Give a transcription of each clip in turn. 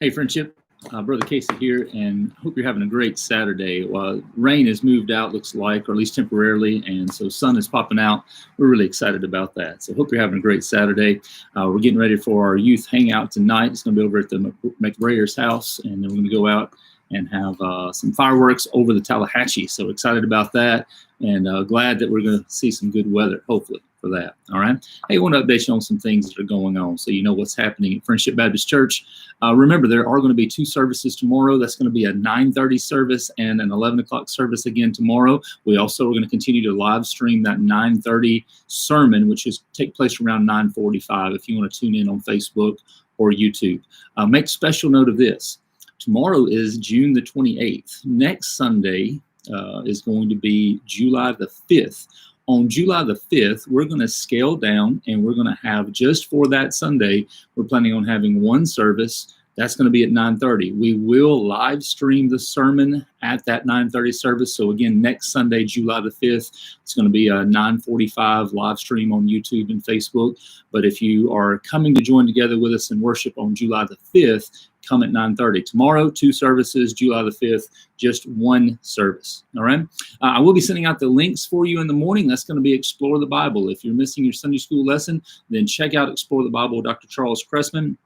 Hey, Friendship, Brother Casey here, and hope you're having a great Saturday. Rain has moved out, looks like, or at least temporarily, and so sun is popping out. We're really excited about that. So hope you're having a great Saturday. We're getting ready for our youth hangout tonight. It's going to be over at the McRayer's house, and then we're going to go out and have some fireworks over the Tallahatchie. So excited about that, and glad that we're going to see some good weather, hopefully, for that. All right. Hey, I want to update you on some things that are going on so you know what's happening at Friendship Baptist Church. Remember, there are going to be two services tomorrow. That's going to be a 9:30 service and an 11 o'clock service again tomorrow. We also are going to continue to live stream that 9:30 sermon, which is take place around 9:45 if you want to tune in on Facebook or YouTube. Make special note of this. Tomorrow is June the 28th. Next Sunday is going to be July the 5th. On July the 5th, we're going to scale down and we're going to have, just for that Sunday, we're planning on having one service. That's going to be at 9:30. We will live stream the sermon at that 9:30 service. So again, next Sunday, July the 5th, it's going to be a 9:45 live stream on YouTube and Facebook. But if you are coming to join together with us in worship on July the 5th, come at 9:30. Tomorrow, two services. July the 5th, just one service. All right. I will be sending out the links for you in the morning. That's going to be Explore the Bible. If you're missing your Sunday school lesson, then check out Explore the Bible with Dr. Charles Cressman.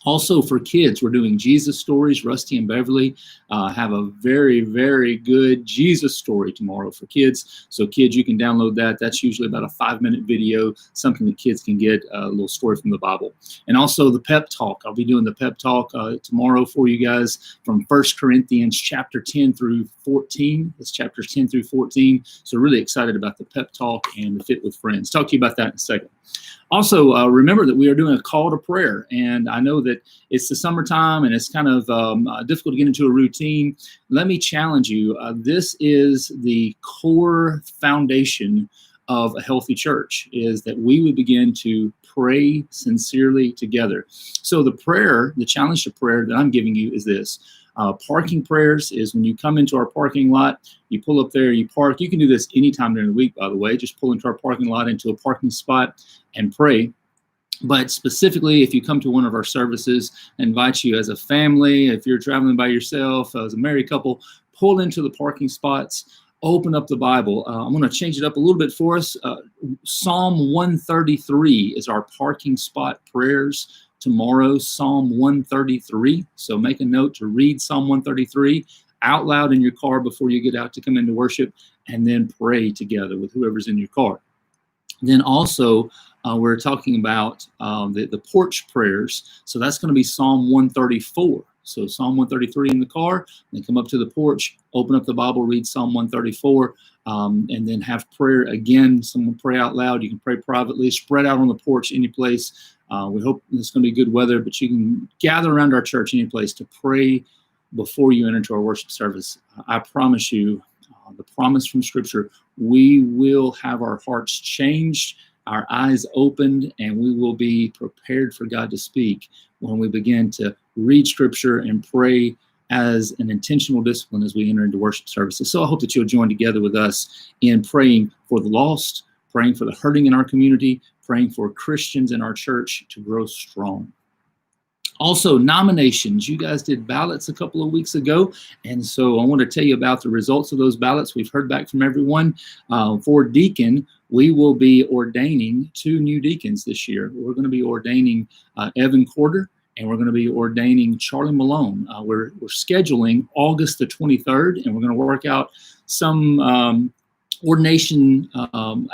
Also for kids, we're doing Jesus stories. Rusty and Beverly have a very, very good Jesus story tomorrow for kids. So kids, you can download that. That's usually about a 5-minute video, something that kids can get, a little story from the Bible. And also the pep talk. I'll be doing the pep talk tomorrow for you guys from 1 Corinthians chapter 10 through 14. It's chapters 10 through 14. So really excited about the pep talk and the Fit with Friends. Talk to you about that in a second. Also, remember that we are doing a call to prayer, and I know that it's the summertime and it's kind of difficult to get into a routine. Let me challenge you. This is the core foundation of a healthy church, is that we would begin to pray sincerely together. So the challenge to prayer that I'm giving you is this. Parking prayers is when you come into our parking lot, you pull up there, you park. You can do this anytime during the week, by the way. Just pull into our parking lot, into a parking spot, and pray. But specifically, if you come to one of our services, I invite you as a family, if you're traveling by yourself, as a married couple, pull into the parking spots, open up the Bible. I'm going to change it up a little bit for us. Psalm 133 is our parking spot prayers. Tomorrow, Psalm 133. So make a note to read Psalm 133 out loud in your car before you get out to come into worship, and then pray together with whoever's in your car. Then also, we're talking about the porch prayers. So that's going to be Psalm 134. So Psalm 133 in the car, then come up to the porch, open up the Bible, read Psalm 134, and then have prayer again. Someone pray out loud. You can pray privately, spread out on the porch any place. We hope it's going to be good weather, but you can gather around our church any place to pray before you enter into our worship service. I promise you, the promise from Scripture, we will have our hearts changed, our eyes opened, and we will be prepared for God to speak when we begin to read Scripture and pray as an intentional discipline as we enter into worship services. So I hope that you'll join together with us in praying for the lost, praying for the hurting in our community, praying for Christians in our church to grow strong. Also, nominations. You guys did ballots a couple of weeks ago, and so I want to tell you about the results of those ballots. We've heard back from everyone. For deacon, we will be ordaining 2 new deacons this year. We're going to be ordaining Evan Corder, and we're going to be ordaining Charlie Malone. We're scheduling August the 23rd, and we're going to work out some ordination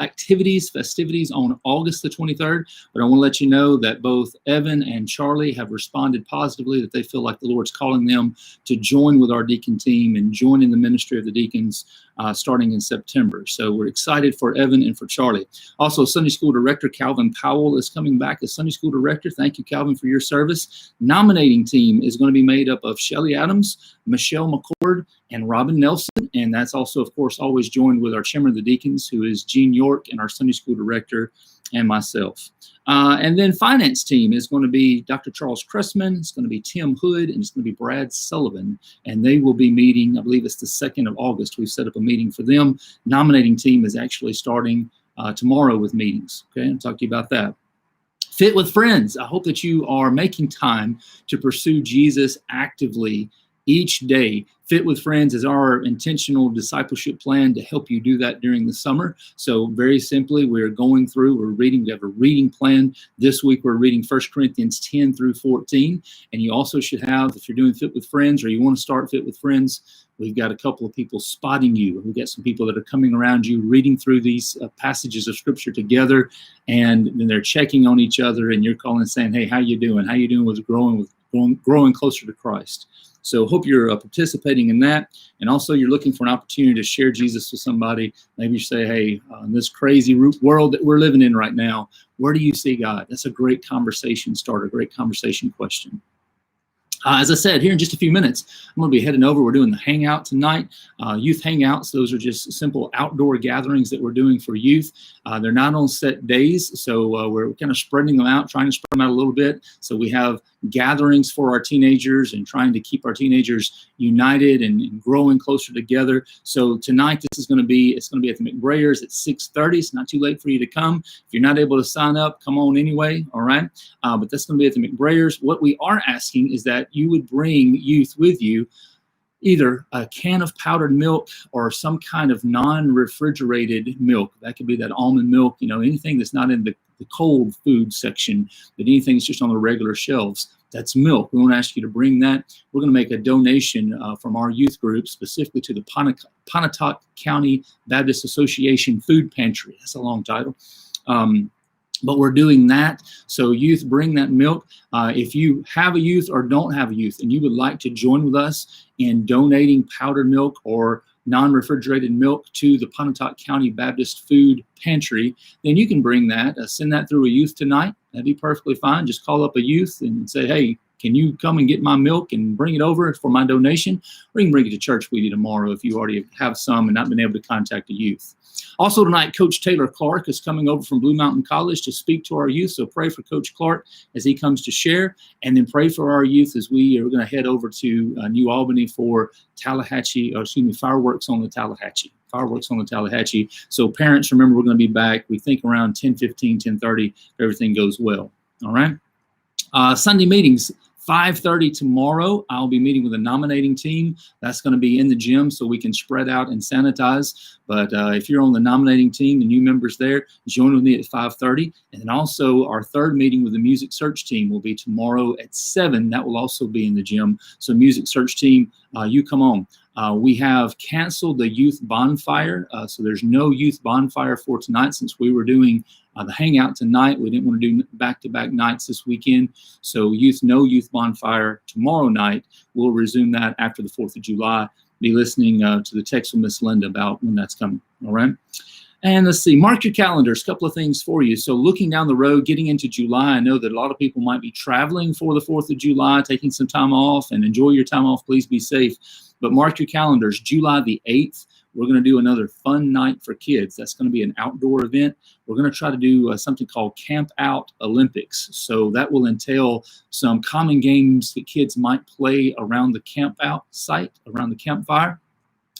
activities, festivities on August the 23rd. But I want to let you know that both Evan and Charlie have responded positively, that they feel like the Lord's calling them to join with our deacon team and join in the ministry of the deacons starting in September. So we're excited for Evan and for Charlie. Also, Sunday School Director Calvin Powell is coming back as Sunday School Director. Thank you, Calvin, for your service. Nominating team is going to be made up of Shelly Adams, Michelle McCord, and Robin Nelson. And that's also, of course, always joined with our chairman of the deacons, who is Gene York, and our Sunday School Director, and myself. And then finance team is going to be Dr. Charles Cressman, it's going to be Tim Hood, and it's going to be Brad Sullivan. And they will be meeting, I believe it's the 2nd of August. We've set up a meeting for them. Nominating team is actually starting tomorrow with meetings. Okay, I'll talk to you about that. Fit with Friends. I hope that you are making time to pursue Jesus actively each day. Fit with Friends is our intentional discipleship plan to help you do that during the summer. So very simply, we're reading, we have a reading plan. This week, we're reading 1 Corinthians 10 through 14. And you also should have, if you're doing Fit with Friends or you want to start Fit with Friends, we've got a couple of people spotting you. We've got some people that are coming around you, reading through these passages of Scripture together, and then they're checking on each other, and you're calling and saying, hey, how you doing? How you doing with growing closer to Christ? So hope you're participating in that. And also you're looking for an opportunity to share Jesus with somebody. Maybe you say, hey, in this crazy world that we're living in right now, where do you see God? That's a great conversation starter, great conversation question. As I said, here in just a few minutes, I'm going to be heading over. We're doing the Hangout tonight, youth hangouts. Those are just simple outdoor gatherings that we're doing for youth. They're not on set days, so we're kind of spreading them out, trying to spread them out a little bit. So we have gatherings for our teenagers and trying to keep our teenagers united and growing closer together. So tonight, it's going to be at the McBrayers at 6:30. It's not too late for you to come. If you're not able to sign up, come on anyway, all right? But that's going to be at the McBrayers. What we are asking is that you would bring youth with you, either a can of powdered milk or some kind of non-refrigerated milk. That could be that almond milk, anything that's not in the cold food section, but anything that's just on the regular shelves. That's milk. We want to ask you to bring that. We're going to make a donation from our youth group, specifically to the Pontotoc County Baptist Association Food Pantry. That's a long title. But we're doing that. So youth, bring that milk. If you have a youth or don't have a youth and you would like to join with us in donating powdered milk or non-refrigerated milk to the Pontotoc County Baptist Food Pantry, then you can bring that. Send that through a youth tonight. That'd be perfectly fine. Just call up a youth and say, hey, can you come and get my milk and bring it over for my donation? Or you can bring it to church with you tomorrow if you already have some and not been able to contact a youth. Also tonight, Coach Taylor Clark is coming over from Blue Mountain College to speak to our youth. So pray for Coach Clark as he comes to share, and then pray for our youth as we are going to head over to New Albany for fireworks on the Tallahatchie. Fireworks on the Tallahatchie. So parents, remember, we're going to be back, we think, around 10:15, 10:30, if everything goes well. All right. Sunday meetings. 5:30 tomorrow, I'll be meeting with a nominating team. That's going to be in the gym so we can spread out and sanitize. But if you're on the nominating team, the new members there, join with me at 5:30. And then also our third meeting with the music search team will be tomorrow at 7. That will also be in the gym. So music search team, you come on. We have canceled the youth bonfire. So there's no youth bonfire for tonight since we were doing the hangout tonight. We didn't want to do back-to-back nights this weekend. So no youth bonfire tomorrow night. We'll resume that after the 4th of July. Be listening to the text from Miss Linda about when that's coming. All right. And let's see, mark your calendars, a couple of things for you. So looking down the road, getting into July, I know that a lot of people might be traveling for the 4th of July, taking some time off, and enjoy your time off. Please be safe. But mark your calendars, July the 8th. We're going to do another fun night for kids. That's going to be an outdoor event. We're going to try to do something called Camp Out Olympics. So that will entail some common games that kids might play around the camp out site, around the campfire.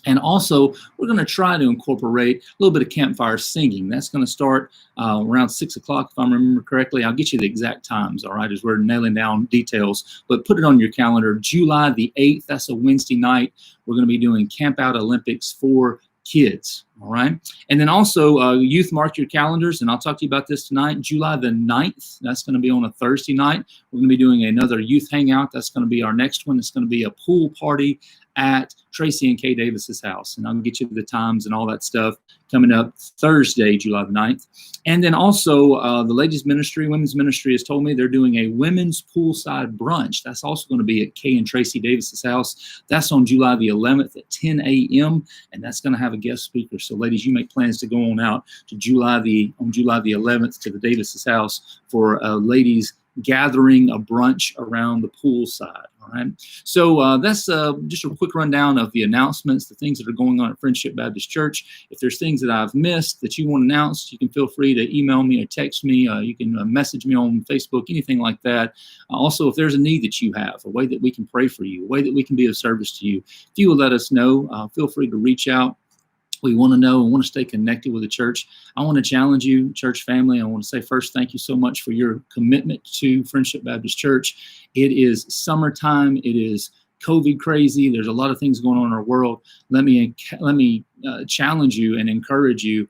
And also, we're going to try to incorporate a little bit of campfire singing. That's going to start around 6 o'clock, if I remember correctly. I'll get you the exact times, all right, as we're nailing down details. But put it on your calendar. July the 8th, that's a Wednesday night. We're going to be doing Camp Out Olympics for kids, all right? And then also, youth, mark your calendars, and I'll talk to you about this tonight. July the 9th, that's going to be on a Thursday night. We're going to be doing another youth hangout. That's going to be our next one. It's going to be a pool party at Tracy and Kay Davis's house. And I'll get you the times and all that stuff coming up Thursday, July the 9th. And then also the ladies ministry, women's ministry has told me they're doing a women's poolside brunch. That's also going to be at Kay and Tracy Davis's house. That's on July the 11th at 10 a.m. And that's going to have a guest speaker. So ladies, you make plans to go on out to July the 11th to the Davis's house for ladies gathering a brunch around the pool side. All right. So that's just a quick rundown of the announcements, the things that are going on at Friendship Baptist Church. If there's things that I've missed that you want announced, you can feel free to email me or text me. You can message me on Facebook, anything like that. Also, if there's a need that you have, a way that we can pray for you, a way that we can be of service to you, if you will let us know, feel free to reach out. We want to know and want to stay connected with the church. I want to challenge you, church family. I want to say first, thank you so much for your commitment to Friendship Baptist Church. It is summertime. It is COVID crazy. There's a lot of things going on in our world. Let me challenge you and encourage you.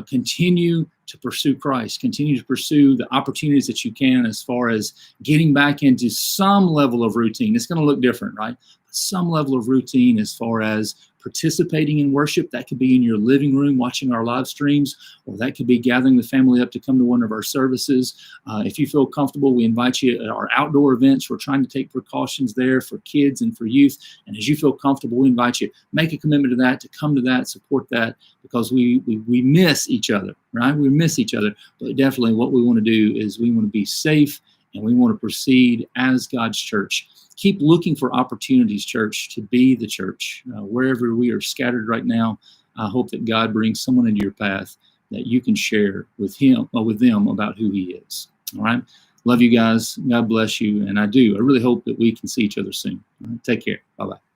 Continue to pursue Christ. Continue to pursue the opportunities that you can as far as getting back into some level of routine. It's going to look different, right? Some level of routine as far as participating in worship. That could be in your living room watching our live streams, or that could be gathering the family up to come to one of our services. If you feel comfortable, we invite you at our outdoor events. We're trying to take precautions there for kids and for youth. And as you feel comfortable, we invite you, make a commitment to that, to come to that, support that, because we miss each other, right? We miss each other. But definitely what we want to do is we want to be safe, and we want to proceed as God's church. Keep looking for opportunities, church, to be the church. Wherever we are scattered right now, I hope that God brings someone into your path that you can share with them about who he is. All right? Love you guys. God bless you. And I really hope that we can see each other soon. All right? Take care. Bye-bye.